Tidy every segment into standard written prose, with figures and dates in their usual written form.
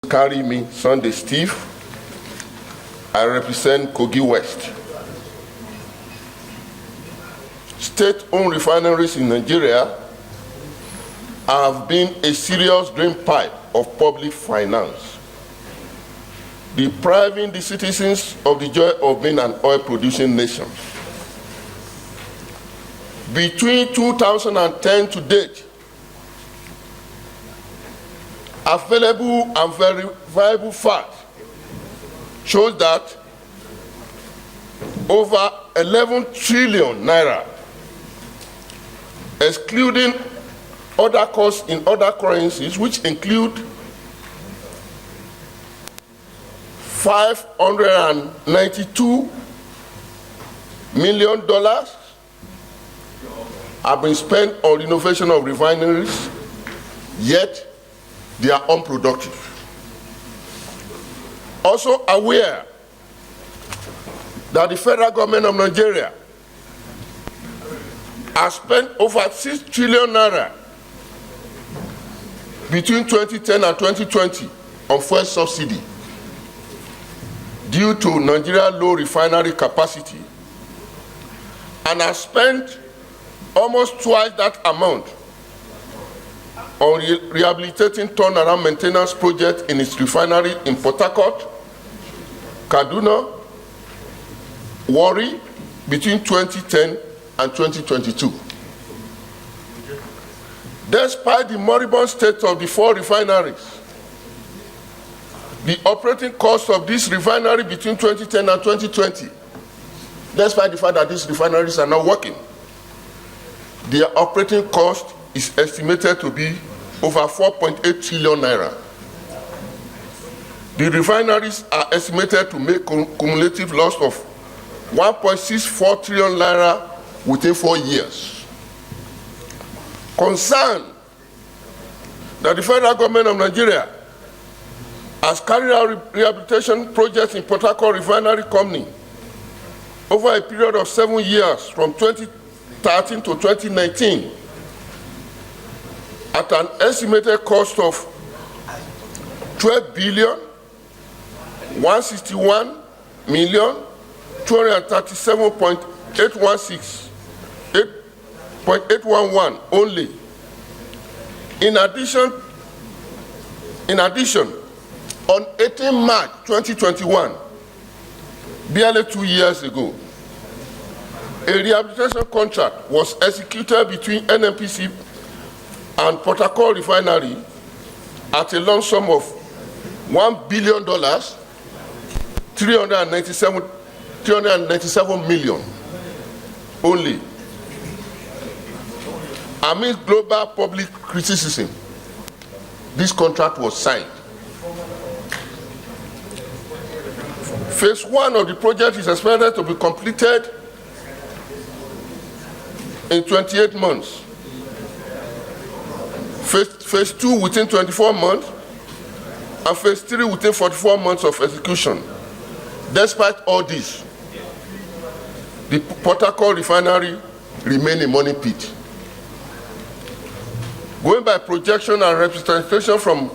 carry me, Sunday Steve. I represent Kogi West. State-owned refineries in Nigeria have been a serious drainpipe of public finance, depriving the citizens of the joy of being an oil-producing nation. Between 2010 to date, available and verifiable fact shows that over 11 trillion naira, excluding other costs in other currencies, which include $592 million have been spent on renovation of refineries, yet they are unproductive. Also aware that the federal government of Nigeria has spent over 6 trillion naira between 2010 and 2020 on fuel subsidy due to Nigeria's low refinery capacity, and has spent almost twice that amount on rehabilitating turnaround maintenance project in its refinery in Port Harcourt, Kaduna, Warri between 2010 and 2022. Despite the moribund state of the 4 refineries, the operating cost of this refinery between 2010 and 2020, despite the fact that these refineries are not working, their operating cost is estimated to be over 4.8 trillion naira. The refineries are estimated to make cumulative loss of 1.64 trillion naira within 4 years. Concerned that the federal government of Nigeria has carried out rehabilitation projects in Port Harcourt Refinery Company over a period of 7 years from 2013 to 2019 at an estimated cost of 12,161,237.811 only. In addition, on 18 March 2021, barely 2 years ago, a rehabilitation contract was executed between NNPC and Port Harcourt Refinery at a lump sum of $1 billion, 397 million only. Amidst global public criticism, this contract was signed. Phase 1 of the project is expected to be completed in 28 months. Phase 2 within 24 months, and phase 3 within 44 months of execution. Despite all this, the Port Harcourt Refinery remains a money pit. Going by projection and representation from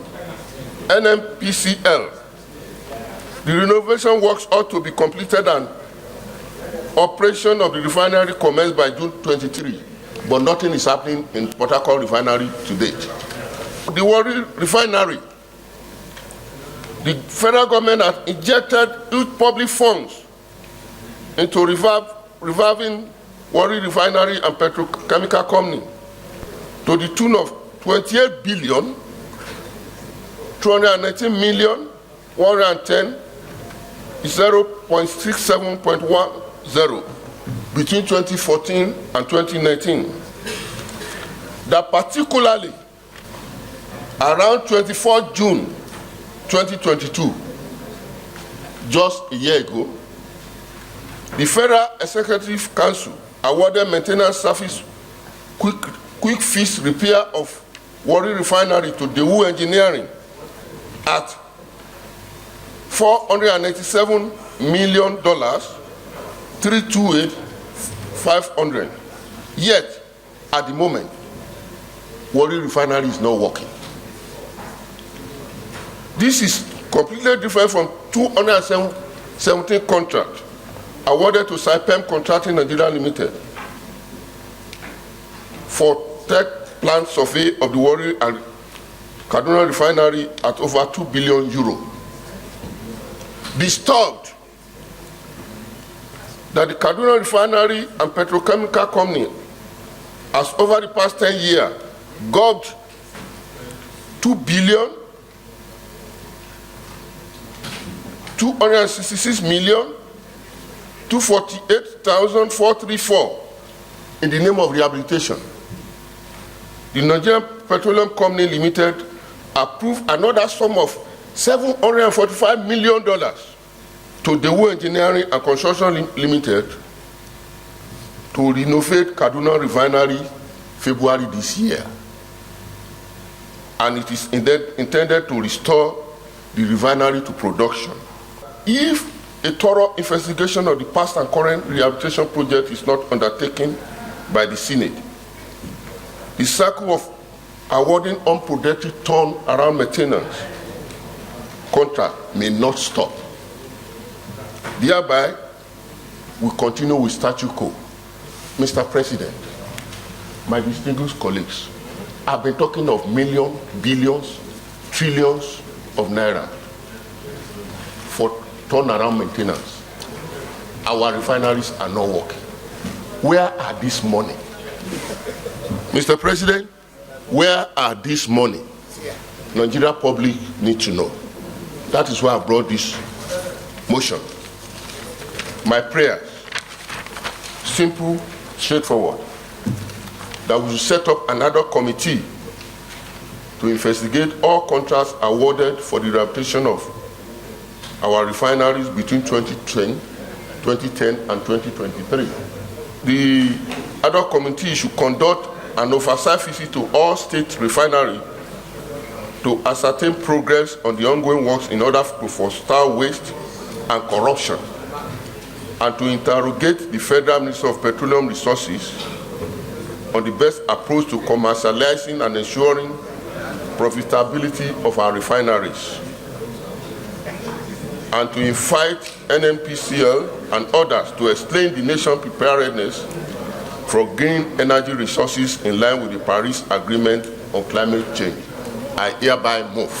NNPCL, the renovation works ought to be completed and operation of the refinery commenced by June 23, but nothing is happening in Port Harcourt Refinery to date. The Warri Refinery, the federal government has injected huge public funds into reviving Warri Refinery and Petrochemical Company to the tune of 28 billion, 219 million, 110, 0.67.10 between 2014 and 2019. That particularly around 24 June 2022, just a year ago, the Federal Executive Council awarded maintenance service quick fix repair of Warri Refinery to Daewoo Engineering at $487 million, 328,500. Yet, at the moment, Warri Refinery is not working. This is completely different from 217 contracts awarded to Saipem Contracting Nigeria Limited for tech plant survey of the Warri and Kaduna Refinery at over 2 billion euro. Disturbed that the Kaduna Refinery and Petrochemical Company has over the past 10 years gobbed 2 billion 266 million 248,434 in the name of rehabilitation. The Nigerian Petroleum Company Limited approved another sum of $745 million to Daewoo Engineering and Construction Limited to renovate Kaduna Refinery February this year. And it is intended to restore the refinery to production. If a thorough investigation of the past and current rehabilitation project is not undertaken by the Senate, the cycle of awarding unproductive turnaround maintenance contract may not stop. Thereby, we continue with statu quo. Mr. President, my distinguished colleagues, I've been talking of millions, billions, trillions of naira for turnaround maintenance. Our refineries are not working. Where are this money? Mr. President, where are this money? Nigeria public need to know. That is why I brought this motion. My prayer, simple, straightforward, that we should set up another committee to investigate all contracts awarded for the rehabilitation of our refineries between 2010 and 2023. The other committee should conduct an oversight visit to all state refineries to ascertain progress on the ongoing works in order to forestall waste and corruption, and to interrogate the Federal Minister of Petroleum Resources on the best approach to commercializing and ensuring profitability of our refineries, and to invite NNPCL and others to explain the nation's preparedness for green energy resources in line with the Paris Agreement on climate change. I hereby move.